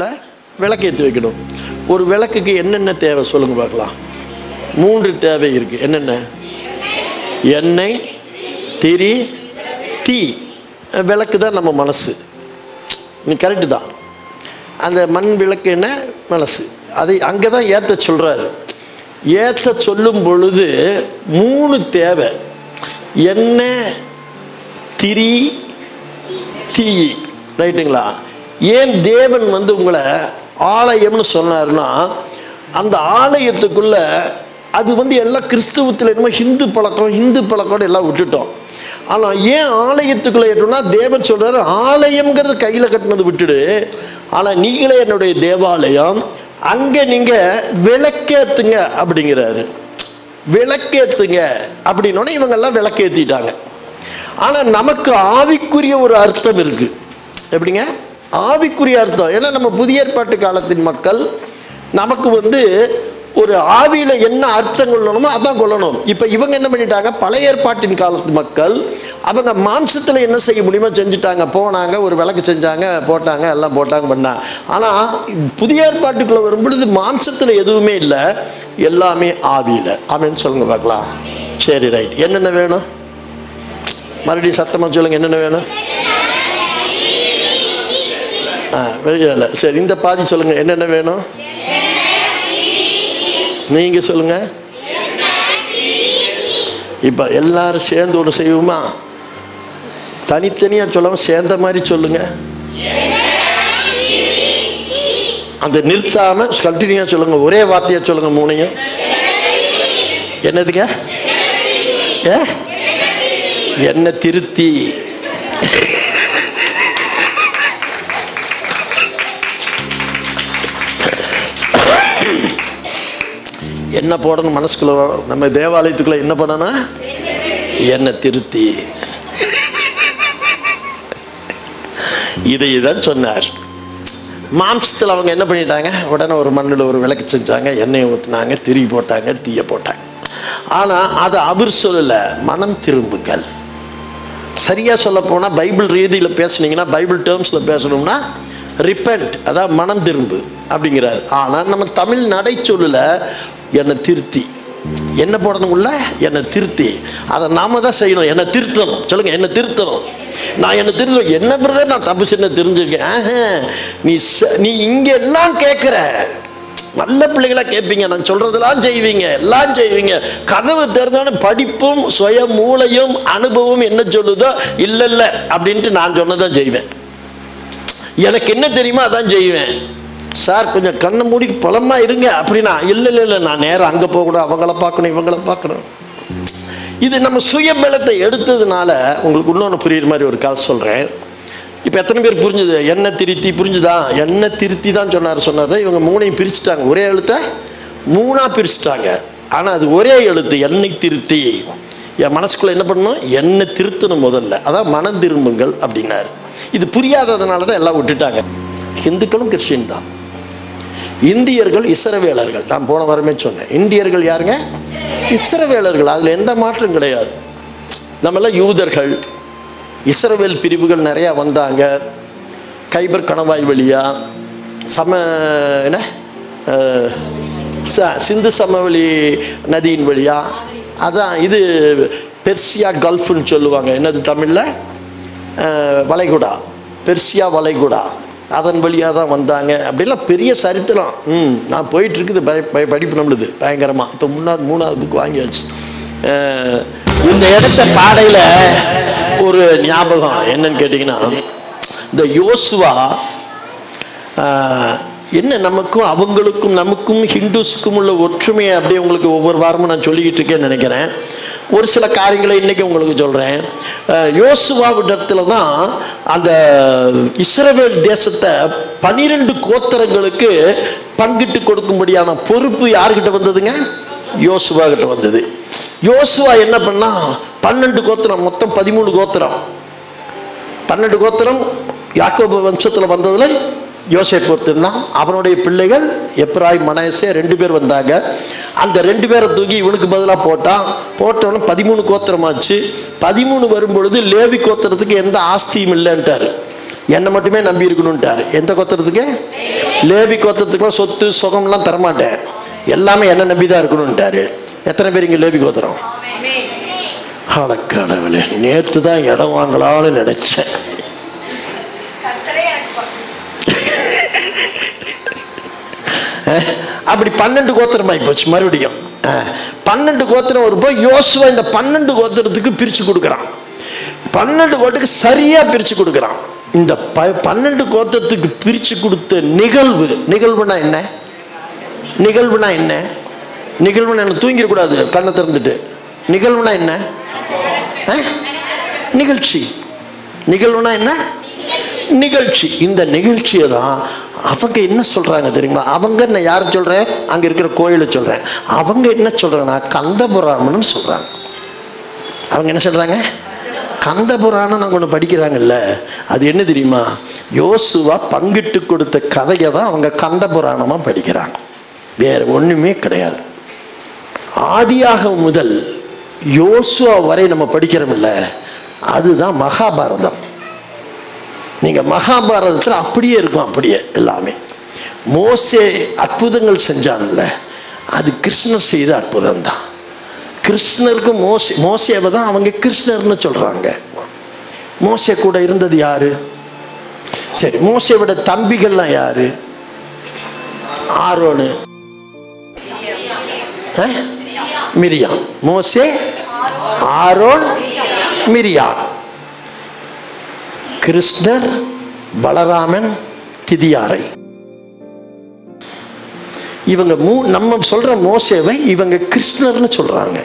வீட்டில் விளக்கேற்றி வைக்கணும். ஒரு விளக்குக்கு என்னென்ன தேவை சொல்லுங்க பார்க்கலாம். 3 தேவை இருக்குது. என்னென்ன? எண்ணெய், திரி, தீ. விளக்கு தான் நம்ம மனசு. நீ கரெக்டு தான். அந்த மண் விளக்கு என்ன? மனசு. அதை அங்கே தான் ஏற்ற சொல்கிறாரு. ஏற்ற சொல்லும் பொழுது 3 தேவை. எண்ணெய், திரி, தீ. ரைட்டுங்களா? ஏன் தேவன் உங்களை ஆலயம்னு சொன்னார்னா, அந்த ஆலயத்துக்குள்ள அது எல்லாம் கிறிஸ்தவத்தில் என்னமோ ஹிந்து பழக்கம் எல்லாம் விட்டுட்டோம். ஆனால் ஏன் ஆலயத்துக்குள்ளே ஏற்றோம்னா, தேவன் சொல்கிறார் ஆலயம்ங்கிறது கையில் கட்டினது விட்டுடு, ஆனால் நீங்களே என்னுடைய தேவாலயம், அங்கே நீங்கள் விளக்கேற்றுங்க அப்படிங்கிறாரு. விளக்கேற்றுங்க அப்படின்னோடனே இவங்கெல்லாம் விளக்கேற்றிட்டாங்க. ஆனால் நமக்கு ஆவிக்குரிய ஒரு அர்த்தம் இருக்குது. எப்படிங்க? ஆவிக்குரிய அர்த்தம். ஏன்னா நம்ம புதிய ஏற்பாட்டு காலத்தின் மக்கள். நமக்கு ஒரு ஆவியில் என்ன அர்த்தம் கொள்ளணுமோ அதான் கொள்ளணும். இப்போ இவங்க என்ன பண்ணிட்டாங்க? பழைய ஏற்பாட்டின் காலத்து மக்கள் அவங்க மாம்சத்தில் என்ன செய்ய முடியுமோ செஞ்சுட்டாங்க. போனாங்க, ஒரு விளக்கு செஞ்சாங்க, போட்டாங்க, எல்லாம் போட்டாங்க, பண்ணாங்க. ஆனால் புதிய ஏற்பாட்டுக்குள்ளே வரும்பொழுது மாம்சத்தில் எதுவுமே இல்லை, எல்லாமே ஆவியில். ஆமென் சொல்லுங்க பார்க்கலாம். சரி, ரைட். என்னென்ன வேணும்? மறுபடியும் சத்தமாக சொல்லுங்க. என்னென்ன வேணும்? வெளியில. சரி, இந்த பாதி சொல்லுங்க. என்னென்ன வேணும்? நீங்க சொல்லுங்க. இப்ப எல்லாரும் சேர்ந்து ஒன்று செய்வோமா? தனித்தனியா சொல்லாம சேர்ந்த மாதிரி சொல்லுங்க. அந்த நிறுத்தாம கண்டினியூவா சொல்லுங்க. ஒரே வார்த்தையா சொல்லுங்க. 3ஐயும். என்னதுங்க? என்ன திருத்தி. என்ன போடணும் மனசுக்குள்ள? நம்ம தேவாலயத்துக்குள்ள என்ன பண்ணணும்? என்ன திருத்தி. இதைதான் சொன்னார். மாம்சத்தில் அவங்க என்ன பண்ணிட்டாங்க? உடனே ஒரு மண்ணில் ஒரு விளக்கு செஞ்சாங்க, எண்ணெயை ஊற்றினாங்க, திரி போட்டாங்க, தீய போட்டாங்க. ஆனால் அதை அவர் சொல்லலை, மனம் திரும்புங்கள். சரியாக சொல்ல போனால் பைபிள் ரீதியில் பேசுனீங்கன்னா, பைபிள் டேர்ம்ஸில் பேசணும்னா ரிப்பெண்ட், அதான் மனம் திரும்பு அப்படிங்கிறார். ஆனால் நம்ம தமிழ் நடை சொல்லல, என்னை திருத்தி. என்ன போடணும் உள்ள? என்னை திருத்தி. அதை நாம தான் செய்யணும். என்னை திருத்தணும். சொல்லுங்க, என்னை திருத்தணும். நான் என்னை திருத்தணும். என்ன பிரதர் நான் தப்பு சின்ன தெரிஞ்சுருக்கேன். நீ இங்க எல்லாம் கேட்குற, நல்ல பிள்ளைகளா கேட்பீங்க, நான் சொல்றதெல்லாம் செய்வீங்க, எல்லாம் செய்வீங்க. கதவு திறந்தோன்னு படிப்பும் சுய மூளையும் அனுபவம் என்ன சொல்லுதோ இல்லை இல்லை அப்படின்ட்டு நான் சொன்னதான் செய்வேன். எனக்கு என்ன தெரியுமோ அதான் செய்வேன். சார் கொஞ்சம் கண்ணை மூடிட்டு பலமா இருங்க அப்படின்னா, இல்லை இல்லை இல்லை நான் நேரம் அங்கே போகக்கூடாது, அவங்கள பார்க்கணும், இவங்கள பார்க்கணும். இது நம்ம சுயபலத்தை எடுத்ததுனால உங்களுக்கு இன்னொன்று புரியுற மாதிரி ஒரு கதை சொல்கிறேன். இப்போ எத்தனை பேர் புரிஞ்சுது? என்ன திருத்தி புரிஞ்சுதா? என்ன திருத்தி தான் சொன்னார். இவங்க 3ஐயும் பிரிச்சுட்டாங்க. ஒரே எழுத்தை 3ஆக பிரிச்சுட்டாங்க. ஆனால் அது ஒரே எழுத்து, என்னை திருத்தி. என் மனசுக்குள்ளே என்ன பண்ணணும்? என்னை திருத்தணும் முதல்ல. அதான் மனம் திரும்புங்கள் அப்படின்னாரு. இது புரியாததுனால தான் எல்லாம் விட்டுட்டாங்க. இந்துக்களும் கிறிஸ்டின் தான். இந்தியர்கள் இஸ்ரவேலர்கள். நான் போன வாரமே சொன்னேன். இந்தியர்கள் யாருங்க? இஸ்ரவேலர்கள். அதில் எந்த மாற்றம் கிடையாது. நம்மளாம் யூதர்கள். இஸ்ரவேல் பிரிவுகள் நிறையா வந்தாங்க. கைபர் கணவாய் வழியா, சிந்து சமவெளி நதியின் வழியா, அதான் இது பெர்சியா கல்ஃப்னு சொல்லுவாங்க. என்னது தமிழில்? வளைகுடா, பெர்சியா வளைகுடா, அதன் வழியாக தான் வந்தாங்க. அப்படிலாம் பெரிய சரித்திரம். நான் போயிட்டுருக்குது. படிப்பு நம்மளுது பயங்கரமாக. இப்போ 3வது புக் வாங்கியாச்சு. இந்த இடத்த பாடையில் ஒரு ஞாபகம் என்னன்னு கேட்டிங்கன்னா, இந்த யோசுவா என்ன நமக்கும் அவங்களுக்கும் நமக்கும் ஹிந்துஸுக்கும் உள்ள ஒற்றுமையை அப்படியே உங்களுக்கு ஒவ்வொரு வாரமும் நான் சொல்லிக்கிட்டு இருக்கேன்னு நினைக்கிறேன். ஒரு சில காரியங்களை இன்றைக்கி உங்களுக்கு சொல்கிறேன். யோசுவாவிடத்தில் தான் அந்த இஸ்ரவேல் தேசத்தை 12 கோத்திரங்களுக்கு பங்கிட்டு கொடுக்கும்படியான பொறுப்பு யார்கிட்ட வந்ததுங்க? யோசுவா கிட்ட வந்தது. யோசுவா என்ன பண்ணா, 12 கோத்திரம், மொத்தம் 13 கோத்திரம். 12 கோத்திரம் யாக்கோபு வம்சத்தில் வந்ததில் யோசேப்பு ஒருத்தன் தான். அவனுடைய பிள்ளைகள் எப்ராயிம், மனாசே 2 பேர் வந்தாங்க. அந்த 2 பேரை தூக்கி இவனுக்கு பதிலாக போட்டவனு 13 கோத்திரமாச்சு. 13 வரும்பொழுது லேவி கோத்திரத்துக்கு எந்த ஆஸ்தியும் இல்லைன்ட்டார். என்னை மட்டுமே நம்பி இருக்கணும்ட்டாரு. எந்த கோத்திரத்துக்கு? லேவி கோத்திரத்துக்குலாம் சொத்து சுகம்லாம் தரமாட்டேன், எல்லாமே என்ன நம்பி தான் இருக்கணும்ட்டாரு. எத்தனை பேர் இங்கே லேவி கோத்திரம்? கடவுளே, நேற்று தான் இடம் வாங்கலாம்னு நினைச்சேன். அப்படி 12 கோத்திரம் ஆகி போச்சு. மறுபடியும் 12 கோத்திரம் ஒரு போய் யோசுவா இந்த 12 கோத்திரத்துக்கு பிரிச்சு கொடுக்குறான். 12 கோத்திரத்துக்கு சரியா பிரிச்சு கொடுக்குறான். இந்த 12 கோத்திரத்துக்கு பிரிச்சு கொடுத்த நிகழ்வுனா என்ன? நிகழ்வுனா என்ன? நிகழ்வுனா என்ன? தூங்கிடக்கூடாது கண்ணை திறந்துட்டு. நிகழ்வுனா என்ன? நிகழ்ச்சி. நிகழ்வுனா என்ன? நிகழ்ச்சி. இந்த நிகழ்ச்சியை தான் அவங்க என்ன சொல்றாங்க தெரியுமா? அவங்க நான் யாரை சொல்றேன்? அங்க இருக்கிற கோயிலை சொல்றேன். அவங்க என்ன சொல்றாங்கன்னா கந்த புராணம்னு சொல்றாங்க. அவங்க என்ன சொல்றாங்க? கந்த புராணம் நாங்கள் ஒன்று படிக்கிறாங்கல்ல, அது என்ன தெரியுமா? யோசுவா பங்கிட்டு கொடுத்த கதையை தான் அவங்க கந்த புராணமா படிக்கிறாங்க, வேற ஒண்ணுமே கிடையாது. ஆதியாக முதல் யோசுவா வரை நம்ம படிக்கிறோம்ல, அதுதான் மகாபாரதம். நீங்க மகாபாரதத்தில் அப்படியே இருக்கும், அப்படியே எல்லாமே. மோசே அற்புதங்கள் செஞ்சான்ல, அது கிருஷ்ணர் செய்த அற்புதம் தான். கிருஷ்ணருக்கு மோசேவை தான் அவங்க கிருஷ்ணர்னு சொல்றாங்க. மோசே கூட இருந்தது யாரு? சரி, மோசேவோட தம்பிகள்லாம் யாரு? ஆரோனு, மிரியாம். மோசே, ஆரோன், மிரியாம். கிருஷ்ணர், பலராமன், திதியாரை. இவங்க நம்ம சொல்ற மோசேவை இவங்க கிருஷ்ணர்னு சொல்றாங்க.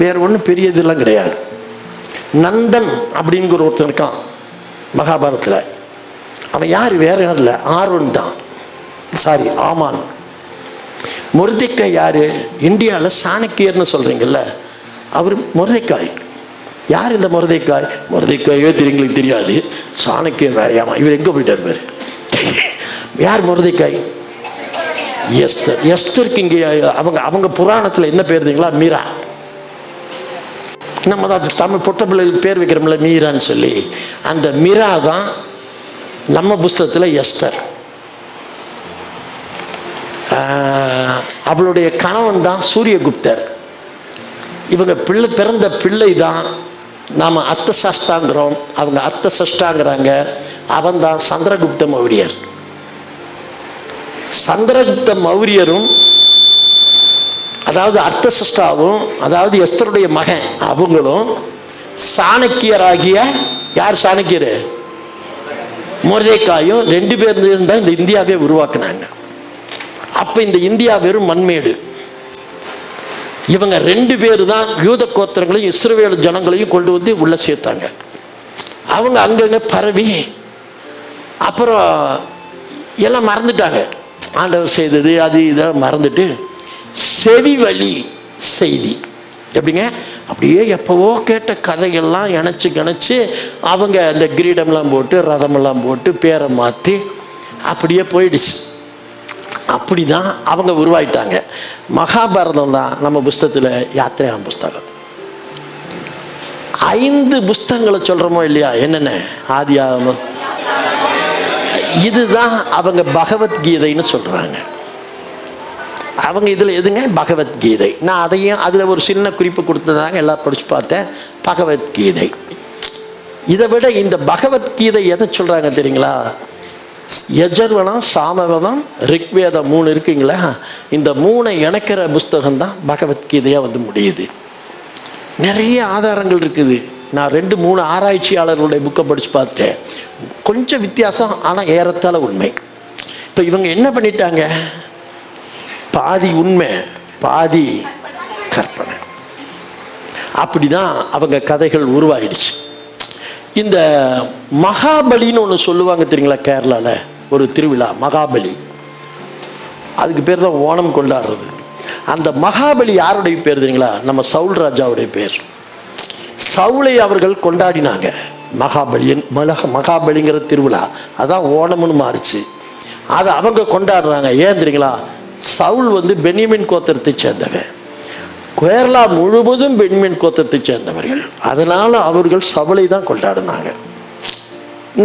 வேற ஒன்றும் பெரிய இதெல்லாம் கிடையாது. நந்தன் அப்படிங்கிற ஒருத்தன் இருக்கான் மகாபாரத்தில். அவன் யார்? வேற யாரும் இல்லை, ஆரோன் தான். சாரி, ஆமான். மொர்தெக்காய் யாரு? இந்தியாவில் சாணக்கியர்னு சொல்றீங்கல்ல, அவர் மொர்தெக்காய். யார் இந்த மொர்தெக்காய்? மொர்தெக்காயோ எங்களுக்கு தெரியாது, சாணக்கியர் வேறையாமா. இவர் எங்கே போயிட்டார் பாரு. யார் மொர்தெக்காய்? எஸ்தர். எஸ்தருக்கு இங்கே அவங்க புராணத்தில் என்ன பேர் தெரியுங்களா? மீரா. நம்ம தான் தமிழ் பொட்ட பிள்ளைகளுக்கு பேர் வைக்கிறோம்ல மீரான்னு சொல்லி, அந்த மீரா தான் நம்ம புஸ்தகத்தில் எஸ்தர். அவளுடைய கணவன் தான் சூரியகுப்தர். இவங்க பிறந்த பிள்ளை தான் நாம் அர்த்த சாஸ்தாங்கிறோம், அவங்க அர்த்த சஷ்டாங்கிறாங்க. அவன் தான் சந்திரகுப்த மௌரியர். சந்திரகுப்த மௌரியரும் அதாவது அர்த்தசஷ்டாவும் அதாவது எஸ்தருடைய மகன் அவங்களும் சாணக்கியராகிய யார்? சாணக்கியர், மொர்தெக்காயும் 2 பேர் இருந்தால் இந்த இந்தியாவே உருவாக்குனாங்க. அப்ப இந்த இந்தியா வெறும் மண்மேடு. இவங்க 2 பேர் தான் யூத கோத்திரங்களையும் இஸ்ரவேல் ஜனங்களையும் கொண்டு வந்து உள்ள சேர்த்தாங்க. அவங்க அங்கங்க பரவி அப்புறம் எல்லாம் மறந்துட்டாங்க. ஆண்டவர் செய்தது அது இதெல்லாம் மறந்துட்டு செவி வழி செய்தி எப்படிங்க? அப்படியே எப்பவோ கேட்ட கதைகள்லாம் இணைச்சு அவங்க அந்த கிரீடம்லாம் போட்டு ரதமெல்லாம் போட்டு பேரை மாற்றி அப்படியே போயிடுச்சு. அப்படிதான் அவங்க உருவாயிட்டாங்க. மகாபாரதம் தான் நம்ம புஸ்தகத்தில் யாத்திரையாம் புஸ்தகம். 5 புஸ்தகங்களை சொல்றோமோ இல்லையா? என்னென்ன? ஆதியாகமம். இதுதான் அவங்க பகவத்கீதைன்னு சொல்றாங்க. அவங்க இதுல எதுங்க? பகவத்கீதை. நான் அதையும் அதுல ஒரு சின்ன குறிப்பு கொடுத்ததாங்க, எல்லாம் படிச்சு பார்த்தேன். பகவத்கீதை. இதை விட இந்த பகவத்கீதை எதை சொல்றாங்க தெரியுங்களா? யஜுர்வேதம், சாமவேதம், ரிக்வேதம் 3 இருக்குங்களா? இந்த 3 இணைக்கிற புஸ்தகம் தான் பகவத்கீதையா வந்து முடியுது. நிறைய ஆதாரங்கள் இருக்குது. நான் 2-3 ஆராய்ச்சியாளர்களுடைய புக்கை படிச்சு பார்த்துட்டேன். கொஞ்சம் வித்தியாசம், ஆனால் ஏறத்தாழ உண்மை. இப்போ இவங்க என்ன பண்ணிட்டாங்க? பாதி உண்மை பாதி கற்பனை. அப்படிதான் அவங்க கதைகள் உருவாயிடுச்சு. இந்த மகாபலின்னு ஒன்று சொல்லுவாங்க தெரியுங்களா? கேரளாவில் ஒரு திருவிழா மகாபலி, அதுக்கு பேர் தான் ஓணம் கொண்டாடுறது. அந்த மகாபலி யாருடைய பேர் தெரியுங்களா? நம்ம சவுல் ராஜாவுடைய பேர். சவுலை அவர்கள் கொண்டாடினாங்க. மகாபலிங்கிற திருவிழா அதான் ஓணம்னு மாறிச்சு. அதை அவங்க கொண்டாடுறாங்க. ஏன் தெரியுங்களா? சவுல் வந்து பென்யமின் கோத்திரத்தை சேர்ந்தவன். கேரளா முழுவதும் பென்யமின் கோத்திரத்தை சேர்ந்தவர்கள். அதனால அவர்கள் சவுலை தான் கொண்டாடினாங்க.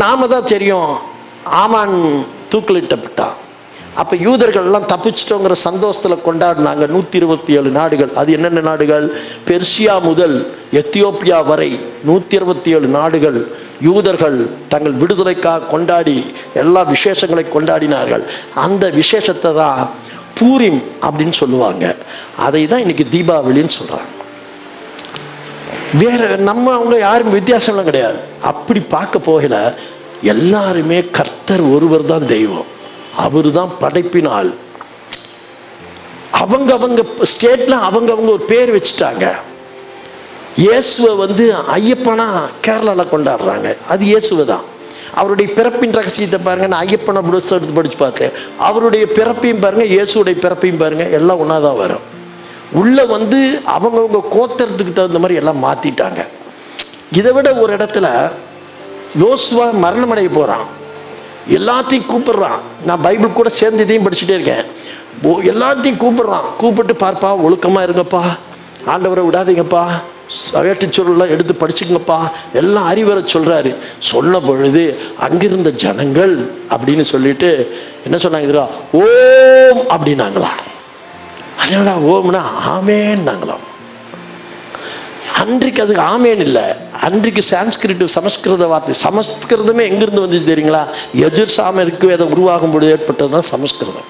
நாம தான் தெரியும், ஆமான் தூக்கிலிட்டப்பட்டான். அப்போ யூதர்கள்லாம் தப்பிச்சிட்டோங்கிற சந்தோஷத்தில் கொண்டாடினாங்க. 127 நாடுகள். அது என்னென்ன நாடுகள்? பெர்சியா முதல் எத்தியோப்பியா வரை 127 நாடுகள் யூதர்கள் தங்கள் விடுதலைக்காக கொண்டாடி எல்லா விசேஷங்களை கொண்டாடினார்கள். அந்த விசேஷத்தை தான் பூரிம் அப்படின்னு சொல்லுவாங்க. அதை தான் இன்னைக்கு தீபாவளின்னு சொல்கிறாங்க. வேற நம்ம அவங்க யாரும் வித்தியாசம்லாம் கிடையாது. அப்படி பார்க்க போகல, எல்லாருமே கர்த்தர் ஒருவர் தான் தெய்வம். அவரு தான் படைப்பினால். அவங்க ஸ்டேட்ல அவங்க ஒரு பேர் வச்சுட்டாங்க. இயேசுவை ஐயப்பனா கேரளாவில் கொண்டாடுறாங்க. அது இயேசுவை தான். அவருடைய பிறப்பின் ரகசியத்தை பாருங்க. நான் ஐயப்பனை எடுத்து படிச்சு பார்த்தேன். அவருடைய பிறப்பையும் பாருங்க, இயேசுடைய பிறப்பையும் பாருங்க, எல்லாம் ஒன்றா தான் வரும். உள்ள அவங்கவுங்க கோத்திரத்துக்கு தகுந்த மாதிரி எல்லாம் மாத்திட்டாங்க. இதை விட ஒரு இடத்துல யோசுவா மரணமடைய போறான். எல்லாத்தையும் கூப்பிடுறான். நான் பைபிள் கூட சேர்ந்து இதையும் படிச்சுட்டே இருக்கேன். எல்லாத்தையும் கூப்பிடுறான். கூப்பிட்டு பார்ப்பா, ஒழுக்கமா இருங்கப்பா, ஆண்டவரை விடாதீங்கப்பா, வேட்டு சொல்லலாம் எடுத்து படிச்சுங்கப்பா, எல்லாம் அறிவுரை சொல்றாரு. சொன்ன பொழுது அங்கிருந்த ஜனங்கள் அப்படின்னு சொல்லிட்டு என்ன சொன்னாங்க? ஓம் அப்படின்னாங்களா? அதனால ஓம்னா ஆமேன்னாங்களாம். அன்றைக்கு அதுக்கு ஆமேன் இல்லை. அன்றைக்கு சான்ஸ்கிரிட் சமஸ்கிருத வார்த்தை. சமஸ்கிருதமே எங்கிருந்து வந்துச்சு தெரியுங்களா? எஜுர்சாமருக்கு வேதம் உருவாகும் பொழுது ஏற்பட்டதுதான் சமஸ்கிருதம்.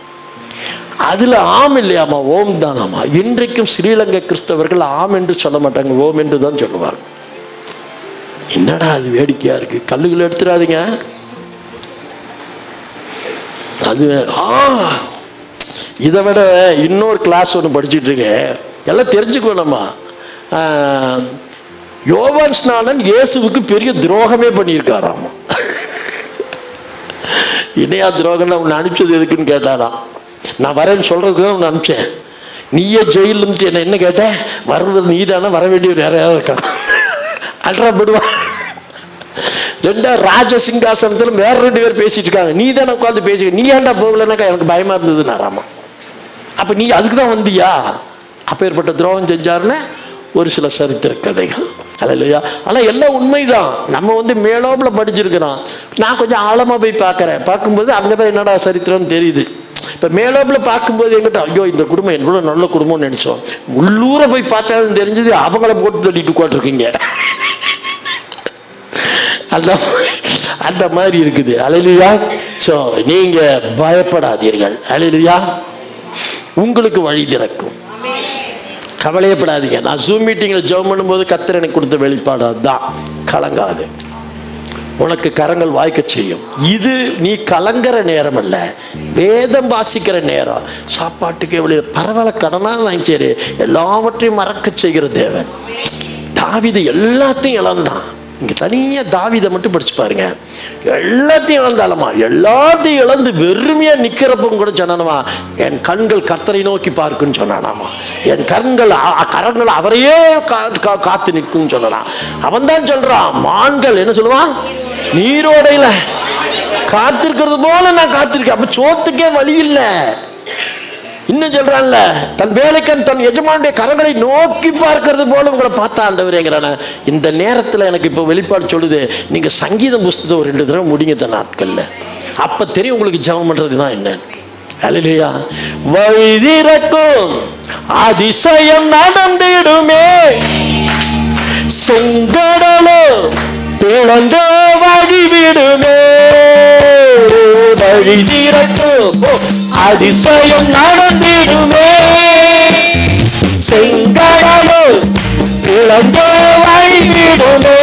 அதுல ஆம் இல்லையாமா, ஓம் தானாமா. இன்றைக்கும் ஸ்ரீலங்கா கிறிஸ்தவர்கள் ஆம் என்று சொல்ல மாட்டாங்க, ஓம் என்று தான் சொல்லுவாங்க. என்னடா அது வேடிக்கையா இருக்கு. கல்லுகள் எடுத்துடாதீங்க. அது இதை விட இன்னொரு கிளாஸ் ஒன்று படிச்சுட்டு இருக்கேன். எல்லாம் தெரிஞ்சுக்கணுமா. யோவான் ஸ்நானன் இயேசுவுக்கு பெரிய துரோகமே பண்ணியிருக்காராமா. என்னையா துரோகம்னா உன்னை அனுப்பிச்சது எதுக்குன்னு கேட்டாராம். நான் வரேன்னு சொல்றதுக்கு தான் உன்னை அனுப்பிச்சேன். நீயே ஜெயில இருந்து என்ன கேட்டேன்? வர்றது நீ தானே, வர வேண்டியவர் யாரையாவது இருக்கான். அல்றாப்படுவா. ராஜ சிங்காசனத்துல வேற 2 பேர் பேசிட்டு இருக்காங்க. நீ தானே உட்காந்து பேசி, நீ ஏன்டா போகலன்னாக்கா எனக்கு பயமா இருந்ததுன்னாராமா. அப்ப நீ அதுக்கு தான் வந்தியா? அப்பேற்பட்ட துரோகம் செஞ்சாருன்னு ஒரு சில சரித்திர கதைகள். அல்லையா? ஆனால் எல்லாம் உண்மைதான். நம்ம மேலோப்புல படிச்சிருக்கிறோம். நான் கொஞ்சம் ஆழமா போய் பார்க்குறேன். பார்க்கும்போது அங்கதான் என்னடா சரித்திரம்னு தெரியுது. இப்போ மேலோப்புல பார்க்கும்போது எங்கிட்ட ஐயோ இந்த குடும்பம் என்னோட நல்ல குடும்பம்னு நினைச்சோம். உள்ளூரை போய் பார்த்தாலும் தெரிஞ்சது அவங்கள போட்டு தள்ளிட்டு உட்காந்துருக்கீங்க. அந்த மாதிரி இருக்குது. அல்லேலூயா. ஸோ நீங்க பயப்படாதீர்கள். அல்லேலூயா. உங்களுக்கு வழி திறக்கும். கவலையப்படாதீங்க. நான் ஜூம் மீட்டிங்கில் ஜெபம் பண்ணும்போது கர்த்தர் எனக்கு கொடுத்த வெளிப்பாடு அதுதான். கலங்காது, உனக்கு கரங்கள் வாய்க்க செய்யும். இது நீ கலங்குற நேரம் அல்ல, வேதம் வாசிக்கிற நேரம். சாப்பாட்டுக்கு எவ்வளவு பரவாயில்ல, கடனா வாங்கி சரி, எல்லாவற்றையும் மறக்க செய்கிற தேவன். தாவீது எல்லாத்தையும் இழந்தான். இங்க தனியா தாவீதை மட்டும் படிச்சு பாருங்க. எல்லாத்தையும் இழந்தாலமா, எல்லாத்தையும் இழந்து வெறுமையா நிக்கிறப்ப கூட சொன்னானமா, என் கண்கள் கர்த்தரை நோக்கி பார்க்குன்னு சொன்னானாமா. என் கரங்கள் அவரையே காத்து நிற்கும் சொன்னா. அவன் தான் சொல்றான், மான்கள் என்ன சொல்லுவான், நீரோடையில காத்திருக்கிறது போல நான் காத்திருக்கேன். அப்ப சோத்துக்கே வழி இல்லை. இன்னும் சொல்றான்ல, தன் வேலைக்கன் தன் எஜமானுடைய கரங்களை நோக்கி பார்க்கிறது போல உங்களை பார்த்தா ஆண்டவரேங்கிறான. இந்த நேரத்தில் எனக்கு இப்போ வெளிப்பாடு சொல்லுது, நீங்க சங்கீதம் புஸ்தகத்தை ஒரு 2 தடவை முடிங்க இந்த நாட்கள்ல. அப்ப தெரியும் உங்களுக்கு ஜெபம் பண்றதுதான் என்ன. அல்லேலூயா. வழி திறக்கும், அதிசயம் நடந்திடுமே, செங்கடலோ பிளந்த வழிவிடுமே. வழி திறக்கும், அதிசயம் நடந்திடுமே, செங்கடலோ பிளந்த வழிவிடுமே.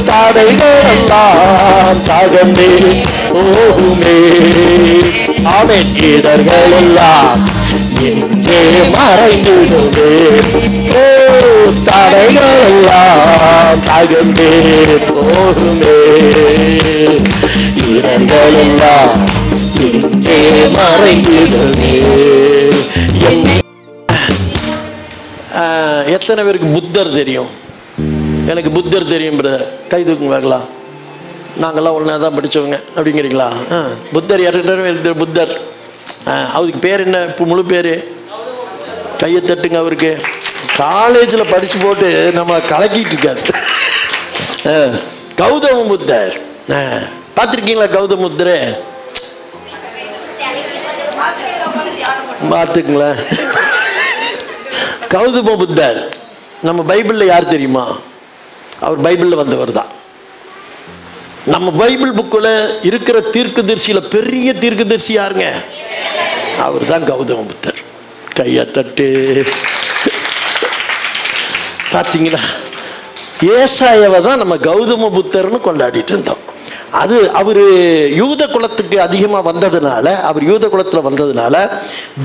தடைகள் எல்லாம் தகர்ந்து போகுமே. ஆமென். இடர்கள் எல்லாம் இன்றே மறைந்திடுமே. தடைகள் எல்லாம் தகர்ந்து போகுமே. இடர்கள் எல்லாம் இன்றே மறைந்திடுமே. எத்தனை பேருக்கு புத்தர் தெரியும்? எனக்கு புத்தர் தெரியும் பிரதர், கை தூக்குங்க பார்க்கலாம். நாங்கள்லாம் ஒன்றா தான் படித்தவங்க அப்படிங்கிறீங்களா? புத்தர் யார்கிட்ட? புத்தர் அவருக்கு பேர் என்ன? இப்போ முழு பேர் கையை தட்டுங்க. அவருக்கு காலேஜில் படித்து போட்டு நம்ம கலக்கிட்டு இருக்காரு. கௌதம புத்தர் பார்த்துருக்கீங்களா? கௌதம புத்தர் பார்த்துங்களேன். கௌதம புத்தர் நம்ம பைபிளில் யார் தெரியுமா? அவர் பைபிளில் வந்தவர் தான். நம்ம பைபிள் புக்கில் இருக்கிற தீர்க்கதரிசியில பெரிய தீர்க்கதரிசி யாருங்க? அவர் தான் கௌதம புத்தர். கையை தட்டு. பார்த்தீங்களா? ஏசாயாவை தான் நம்ம கௌதம புத்தர்னு கொண்டாடிட்டு இருந்தோம். அது அவர் யூத குலத்துக்கு அதிகமாக வந்ததுனால, அவர் யூத குலத்தில் வந்ததுனால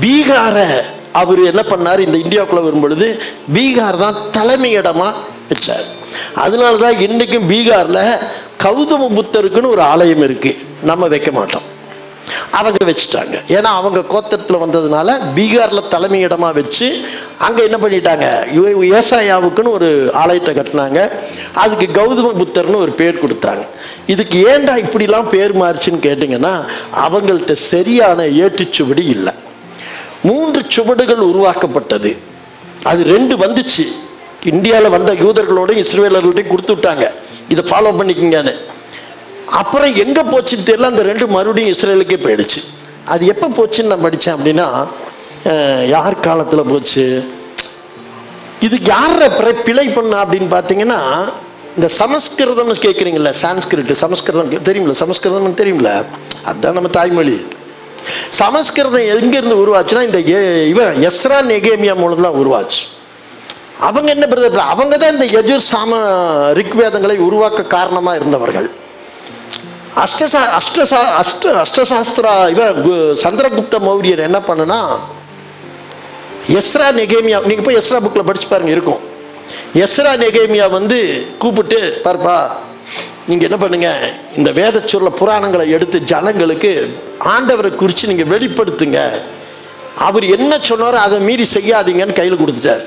பீகாரை அவர் என்ன பண்ணார், இந்த இந்தியாவுக்குள்ள வரும்பொழுது பீகார் தான் தலைமையிடமாக வச்சார். அதனால தான் இன்றைக்கும் பீகாரில் கௌதம புத்தருக்குன்னு ஒரு ஆலயம் இருக்கு. நம்ம வைக்க மாட்டோம், அவங்க வச்சுட்டாங்க. ஏன்னா அவங்க கோத்திரத்தில் வந்ததுனால பீகாரில் தலைமையிடமாக வச்சு அங்கே என்ன பண்ணிட்டாங்க, ஏசாயாவுக்குன்னு ஒரு ஆலயத்தை கட்டினாங்க. அதுக்கு கௌதம புத்தர்னு ஒரு பேர் கொடுத்தாங்க. இதுக்கு ஏண்டா இப்படிலாம் பேர் மாறிச்சுன்னு கேட்டிங்கன்னா, அவங்கள்ட்ட சரியான ஏற்றுச்சுவடி இல்லை. 3 சுவடுகள் உருவாக்கப்பட்டது. அது 2 வந்துச்சு. இந்தியாவில் வந்த யூதர்களோடையும் இஸ்ரவேலர்களோடையும் கொடுத்து விட்டாங்க, இதை ஃபாலோ பண்ணிக்கிங்கன்னு. அப்புறம் எங்கே போச்சுன்னு தெரியல, அந்த 2 மறுபடியும் இஸ்ரேலுக்கே போயிடுச்சு. அது எப்போ போச்சுன்னு நான் படித்தேன் அப்படின்னா, யார் காலத்தில் போச்சு, இது யார பிழை பண்ண அப்படின்னு பார்த்தீங்கன்னா, இந்த சமஸ்கிருதம்னு கேட்குறீங்களா? சான்ஸ்கிரிட், சமஸ்கிருதம் தெரியுமில்ல? சமஸ்கிருதம்னு தெரியுமில்ல? அதுதான் நம்ம தாய்மொழி. சமஸ்கிருதம் எங்கேருந்து உருவாச்சுன்னா, இந்த எஸ்ரா நெகேமியா மூலம் தான் உருவாச்சு. அவங்க என்ன பிரதர், அவங்க தான் இந்த யஜுர் சாம ரிக்வேதங்களை உருவாக்க காரணமாக இருந்தவர்கள். அஷ்டசாஸ்திரா சந்திரகுப்த மௌரியர் என்ன பண்ணுனா, எஸ்ரா நெகேமியா, நீங்கள் போய் எஸ்ரா புக்கில் படிச்சு பாருங்க, இருக்கும். எஸ்ரா நெகேமியா கூப்பிட்டு, பார்ப்பா நீங்கள் என்ன பண்ணுங்க, இந்த வேதச்சொல்ல புராணங்களை எடுத்து ஜனங்களுக்கு ஆண்டவரை குறித்து நீங்கள் வெளிப்படுத்துங்க, அவர் என்ன சொன்னாரோ அதை மீறி செய்யாதீங்கன்னு கையில் கொடுத்துட்டார்.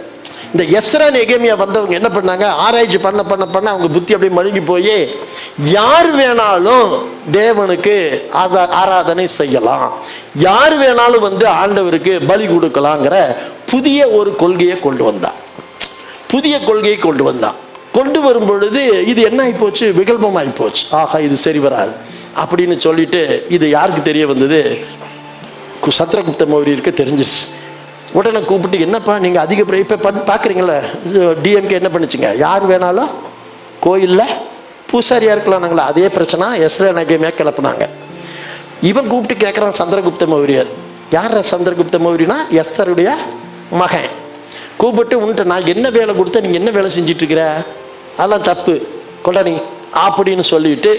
இந்த எஸ்ரா நெகேமியா வந்தவங்க என்ன பண்ணாங்க, ஆராய்ச்சி பண்ண பண்ண பண்ண அவங்க புத்தி அப்படியே மழுங்கி போய், யார் வேணாலும் தேவனுக்கு ஆராதனை செய்யலாம், யார் வேணாலும் ஆண்டவருக்கு பலி கொடுக்கலாங்கிற புதிய ஒரு கொள்கையை கொண்டு வந்தான். புதிய கொள்கையை கொண்டு வந்தான். கொண்டு வரும் பொழுது இது என்ன ஆகிப்போச்சு, விகல்பமாகி போச்சு. ஆஹா, இது சரி வராது அப்படின்னு சொல்லிட்டு, இது யாருக்கு தெரிய வந்தது, சந்திரகுப்த மௌரியருக்கு தெரிஞ்சிருச்சு. உடனே கூப்பிட்டு, என்னப்பா நீங்கள் அதிக இப்போ பார்க்குறீங்களே, டிஎம்கே என்ன பண்ணிச்சுங்க, யார் வேணாலும் கோயிலில் பூசாரியாக இருக்கலாம் நாங்களா, அதே பிரச்சனை எஸ்ரா நெகேமியா கிளப்புனாங்க. இவன் கூப்பிட்டு கேட்குறான் சந்திரகுப்த மௌரியர். யார் சந்திரகுப்த மௌரியனா? எஸ்தருடைய மகன். கூப்பிட்டு, உன்ட்ட நான் என்ன வேலை கொடுத்தா நீங்கள் என்ன வேலை செஞ்சிட்ருக்கிற, அதெல்லாம் தப்பு கொண்டாடி அப்படின்னு சொல்லிட்டு,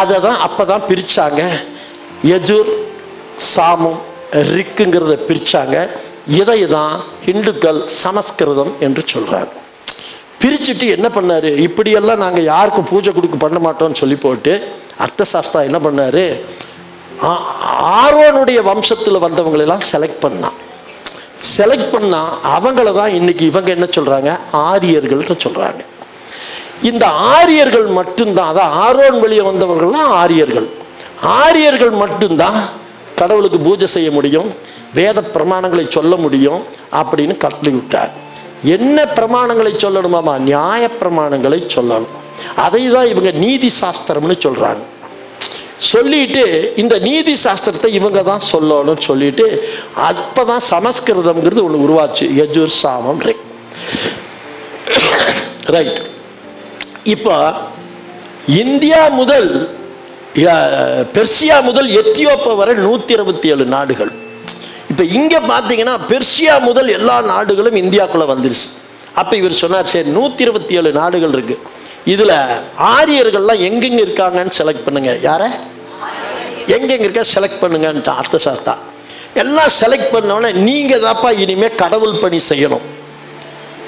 அதை தான் அப்போ தான் பிரித்தாங்க. யஜுர் சாமம் ரிக்குங்கிறத பிரித்தாங்க. இதை தான் ஹிந்துக்கள் சமஸ்கிருதம் என்று சொல்கிறாங்க. பிரிச்சுட்டு என்ன பண்ணார், இப்படியெல்லாம் நாங்கள் யாருக்கும் பூஜை பண்ண மாட்டோம்னு சொல்லி போட்டு, அர்த்தசாஸ்திரா என்ன பண்ணார், ஆரோனுடைய வம்சத்தில் வந்தவங்களெல்லாம் செலக்ட் பண்ணா அவங்கள தான் இன்னைக்கு இவங்க என்ன சொல்கிறாங்க, ஆரியர்கள்னு சொல்கிறாங்க. இந்த ஆரியர்கள் மட்டும்தான், அதான் ஆரோன் வெளியே வந்தவர்கள்லாம் ஆரியர்கள். ஆரியர்கள் மட்டும்தான் கடவுளுக்கு பூஜை செய்ய முடியும், வேத பிரமாணங்களை சொல்ல முடியும் அப்படின்னு கட்டளை விட்டார். என்ன பிரமாணங்களை சொல்லணுமாமா, நியாய பிரமாணங்களை சொல்லணும். அதை தான் இவங்க நீதி சாஸ்திரம்னு சொல்றாங்க. சொல்லிட்டு இந்த நீதி சாஸ்திரத்தை இவங்க தான் சொல்லணும்னு சொல்லிட்டு, அப்பதான் சமஸ்கிருதம்ங்கிறது ஒன்று உருவாச்சு, யஜுர் சாமம் ரிக். ரைட். இப்போ இந்தியா முதல் பெர்சியா முதல் எத்தியோப்பியா வரை 127 நாடுகள். இப்போ இங்கே பார்த்தீங்கன்னா பெர்சியா முதல் எல்லா நாடுகளும் இந்தியாவுக்குள்ளே வந்துருச்சு. அப்போ இவர் சொன்னார், சரி 127 நாடுகள் இருக்குது, இதில் ஆரியர்கள்லாம் எங்கெங்கே இருக்காங்கன்னு செலக்ட் பண்ணுங்க, யாரை எங்கெங்கே இருக்கா செலக்ட் பண்ணுங்கன்ட்டு அர்த்தசாஸ்திரா. எல்லாம் செலக்ட் பண்ணோன்னே, நீங்கள் தான்ப்பா இனிமேல் கடவுள் பணி செய்யணும்,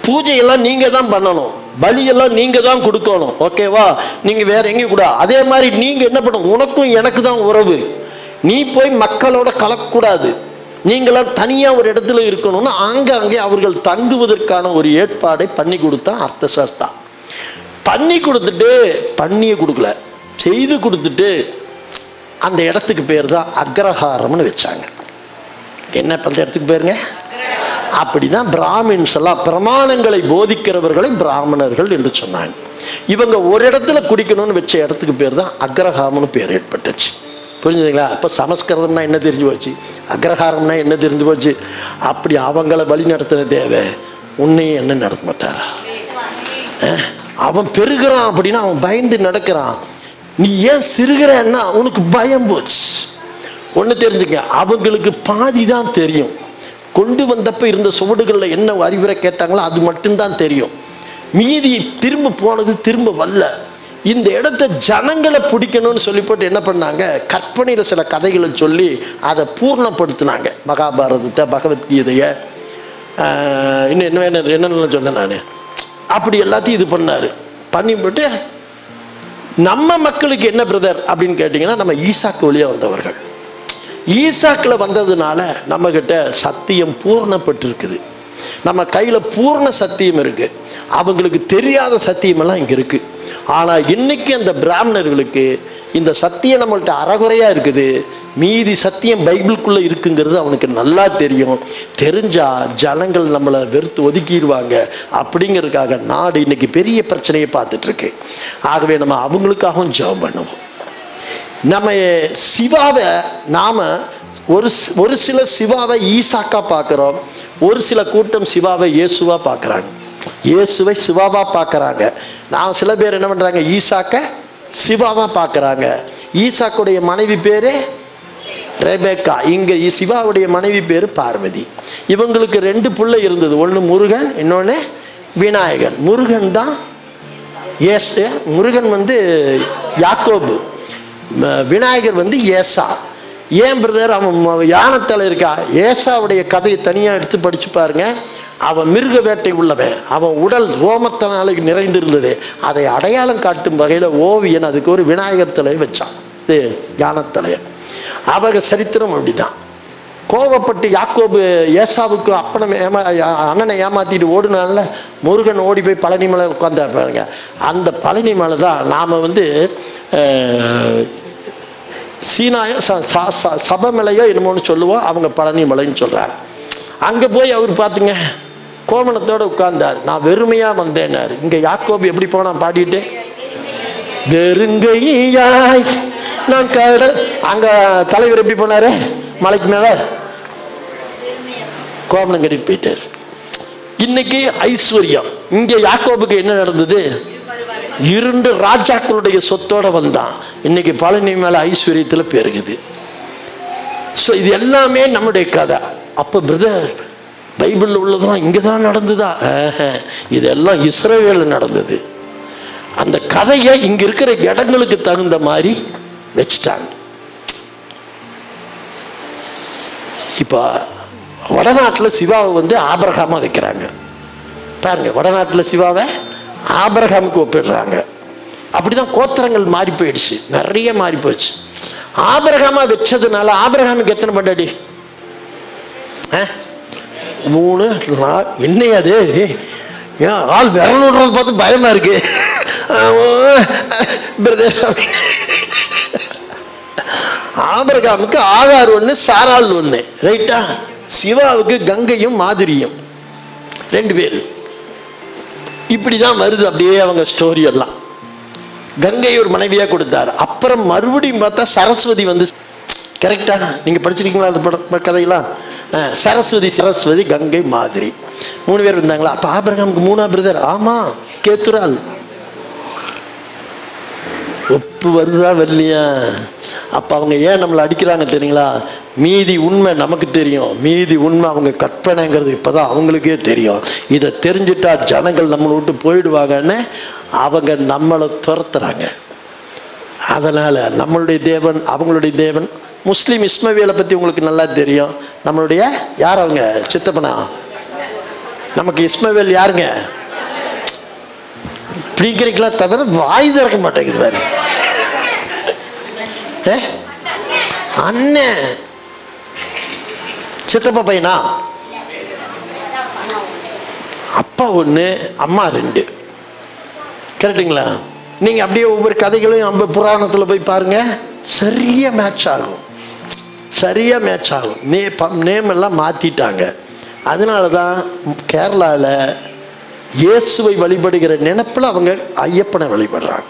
பூஜையெல்லாம் நீங்கள் தான் பண்ணணும், பலியெல்லாம் நீங்கள் தான் கொடுக்கணும், ஓகேவா, நீங்கள் வேற எங்கேயும் கூட. அதே மாதிரி நீங்கள் என்ன பண்ணணும், உனக்கும் எனக்கு தான் உறவு, நீ போய் மக்களோட கலக்கக்கூடாது, நீங்களாம் தனியாக ஒரு இடத்துல இருக்கணும்னு அங்கே அவர்கள் தங்குவதற்கான ஒரு ஏற்பாடை பண்ணி கொடுத்தான் அர்த்தசாஸ்திரா. பண்ணி கொடுத்துட்டு, பண்ணியை கொடுக்கல, செய்து கொடுத்துட்டு, அந்த இடத்துக்கு பேர் தான் அக்ரஹாரம்னு வச்சாங்க. என்ன அந்த இடத்துக்கு பேருங்க? அப்படிதான் பிராமின்ஸ் எல்லாம் பிரமாணங்களை போதிக்கிறவர்களை பிராமணர்கள் என்று சொன்னாங்க. இவங்க ஒரு இடத்துல குடிக்கணும்னு வச்ச இடத்துக்கு பேர் தான் அக்ரஹாரம்னு பேர் ஏற்பட்டுச்சு. புரிஞ்சுதுங்களா? அப்போ சமஸ்கிருதம்னா என்ன தெரிஞ்சு போச்சு, அக்ரஹாரம்னா என்ன தெரிஞ்சு போச்சு. அப்படி அவங்கள வழி நடத்தின தேவை உன்னையும் என்ன நடத்த மாட்டாரா? அவன் பெருகிறான் அப்படின்னா அவன் பயந்து நடக்கிறான். நீ ஏன் சிறுகிறன்னா உனக்கு பயம் போச்சு. ஒன்று தெரிஞ்சுக்க, அவங்களுக்கு பாதி தான் தெரியும். கொண்டு வந்தப்ப இருந்த சுவடுகளில் என்ன அறிவுரை கேட்டாங்களோ அது மட்டும்தான் தெரியும். மீதி திரும்ப போனது திரும்ப வரல. இந்த இடத்த ஜனங்களை பிடிக்கணும்னு சொல்லி போட்டு என்ன பண்ணாங்க, கற்பனையில் சில கதைகளை சொல்லி அதை பூர்ணப்படுத்தினாங்க. மகாபாரதத்தை, பகவத்கீதையை, இன்னும் என்னென்ன சொன்னேன் நான். அப்படி எல்லாத்தையும் இது பண்ணிவிட்டு நம்ம மக்களுக்கு என்ன பிரதர் அப்படின்னு கேட்டிங்கன்னா, நம்ம ஈசாக்கு வழியாக வந்தவர்கள். ஈசாக்கில் வந்ததுனால நம்மக்கிட்ட சத்தியம் பூர்ணப்பட்டிருக்குது. நம்ம கையில் பூர்ண சத்தியம் இருக்குது. அவங்களுக்கு தெரியாத சத்தியமெல்லாம் இங்கே இருக்குது. ஆனால் இன்னைக்கு அந்த பிராமணர்களுக்கு இந்த சத்தியம் நம்மள்கிட்ட அறகுறையாக இருக்குது. மீதி சத்தியம் பைபிளுக்குள்ளே இருக்குங்கிறது அவனுக்கு நல்லா தெரியும். தெரிஞ்சா ஜனங்கள் நம்மளை வெறுத்து ஒதுக்கிடுவாங்க. அப்படிங்கிறதுக்காக நாடு இன்னைக்கு பெரிய பிரச்சனையை பார்த்துட்ருக்கு. ஆகவே நம்ம அவங்களுக்காகவும் ஜெபம் பண்ணுவோம். நம்ம சிவாவை நாம் ஒரு சில சிவாவை ஈசாக்கா பார்க்குறோம். ஒரு சில கூட்டம் சிவாவை இயேசுவாக பார்க்குறாங்க. இயேசுவை சிவாவாக பார்க்குறாங்க. நான் சில பேர் என்ன பண்ணுறாங்க, ஈசாக்க சிவாவாக பார்க்குறாங்க. ஈசாக்குடைய மனைவி பேர் ரெபேக்கா. இங்கே சிவாவுடைய மனைவி பேர் பார்வதி. இவங்களுக்கு 2 பிள்ளை இருந்தது. ஒன்று முருகன், இன்னொன்று விநாயகன். முருகன் தான் முருகன் யாக்கோபு, விநாயகர் ஏசா. ஏன் பிரதர் அவன் யானத்தில் இருக்கா? ஏசாவுடைய கதையை தனியாக எடுத்து படித்து பாருங்க. அவன் மிருக வேட்டை உள்ளவன். அவன் உடல் ரோமத்தினால நிறைந்திருந்தது. அதை அடையாளம் காட்டும் வகையில் ஓவியன் அதுக்கு ஒரு விநாயகர் தலையை வச்சான், யானத்தலையை. அவங்க சரித்திரம் அப்படிதான். கோவப்பட்டு யாக்கோபு ஏசாவுக்கு அண்ணனை ஏமாத்திட்டு ஓடுனால முருகன் ஓடி போய் பழனி மலை உட்கார்ந்தாருங்க. அந்த பழனி மலை தான் நாம் சீனாய சபமலையோ என்னமோன்னு சொல்லுவோம். அவங்க பழனி மலைன்னு சொல்கிறார். அங்கே போய் அவர் பார்த்துங்க கோமணத்தோடு உட்கார்ந்தார். நான் வெறுமையாக வந்தேன்னாரு. இங்கே யாக்கோபு எப்படி போனான் பாடிட்டு, வெறுங்கையாய் நான் கடல். அங்கே தலைவர் எப்படி போனார், மலைக்கு மேலே கோமணம் கட்டிட்டு போயிட்டார். இன்னைக்கு ஐஸ்வர்யம். இங்கே யாக்கோபுக்கு என்ன நடந்தது, 2 ராஜாக்களுடைய சொத்தோட வந்தான். இன்னைக்கு பழனி மேலே ஐஸ்வர்யத்தில் பெருகுது. ஸோ இது எல்லாமே நம்முடைய கதை. அப்போ பிரதர் பைபிளில் உள்ளதுலாம் இங்கே தான் நடந்ததா? இதெல்லாம் இஸ்ரவேலில் நடந்தது. அந்த கதையை இங்கே இருக்கிற இடங்களுக்கு தகுந்த மாதிரி வச்சுட்டாங்க. இப்போ வடநாட்டில் சிவாவை ஆபிரகாமாக வைக்கிறாங்க பாருங்க. வடநாட்டில் சிவாவை ஆபிரகாமுக்கு ஒப்பிடுறாங்க. அப்படிதான் கோத்திரங்கள் மாறி போயிடுச்சு, நிறைய மாறி போச்சு. ஆபிரகாமா வச்சதுனால ஆபிரகாமுக்கு எத்தனை பண்டாடி? 3 4. என்னையாது ஏன் ஆள் விரல் விடுறது பார்த்து பயமா இருக்கு பிரதர். ஆபிரகாமுக்கு ஆகார் 1, சாராள் 1, ரைட்டா? சிவாவுக்கு கங்கையும் மாதிரியும் 2 பேர். இப்படிதான் வருது அப்படியே அவங்க ஸ்டோரி எல்லாம். கங்கை ஒரு மனைவியா கொடுத்தாரு. அப்புறம் மறுபடியும் பார்த்தா சரஸ்வதி கரெக்டா? நீங்க படிச்சிருக்கீங்களா அந்த கதையெல்லாம்? சரஸ்வதி கங்கை மாதிரி 3 பேர் இருந்தாங்களா? அப்ப ஆபிரகாமுக்கு 3ஆம் பிரதர். ஆமா, கேத்துரால். ஒப்பு வருதா வரலையா? அப்ப அவங்க ஏன் நம்மளை அடிக்கிறாங்க தெரியுங்களா? மீதி உண்மை நமக்கு தெரியும், மீதி உண்மை அவங்க கற்பனைங்கிறது இப்பதான் அவங்களுக்கே தெரியும். இதை தெரிஞ்சுட்டா ஜனங்கள் நம்மளை விட்டு போயிடுவாங்கன்னு அவங்க நம்மளை துரத்துறாங்க. அதனால நம்மளுடைய தேவன் அவங்களுடைய தேவன். முஸ்லீம் இஸ்மவேலை பத்தி உங்களுக்கு நல்லா தெரியும். நம்மளுடைய யார் அவங்க சித்தப்பனா? நமக்கு இஸ்மவேல் யாருங்க? பிடிக்கிறீங்களா தவிர வாய் திறக்க மாட்டேங்குது பாரு. அண்ணன் சித்தப்பா பையனா? அப்பா 1 அம்மா 2. கரெக்டுங்களா? நீங்க அப்படியே ஒவ்வொரு கதைகளையும் புராணத்துல போய் பாருங்க, சரியா மேட்ச் ஆகும், சரியா மேட்ச் ஆகும். நேம் எல்லாம் மாத்திட்டாங்க. அதனால தான் கேரளாவில் இயேசுவை வழிபடுகிற நினைப்பில் அவங்க ஐயப்பனை வழிபடுறாங்க.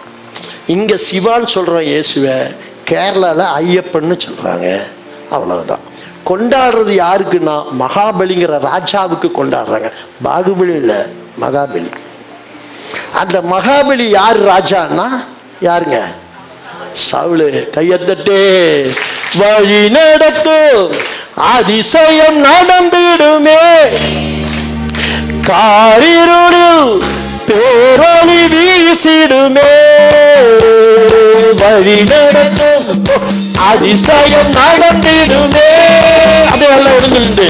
இங்கே சிவான்னு சொல்கிறோம் இயேசுவை, கேரளாவில் ஐயப்பன்னு சொல்கிறாங்க. அவ்வளவுதான். கொண்டாடுறது யாருக்குன்னா மகாபலிங்கிற ராஜாவுக்கு கொண்டாடுறாங்க. பாகுபலி இல்லை, மகாபலி. அந்த மகாபலி யார் ராஜான்னா யாருங்க? சவுலு. கையத்தட்டே. வழி நடத்தும் அதிசயம் நடந்திடுமே, காரிருளில் பேரொளி வீசிடுமே, வழி நடத்தும் அதிசயம் நடந்திடுமே. அப்படியே எல்லாம் எழுந்துண்டு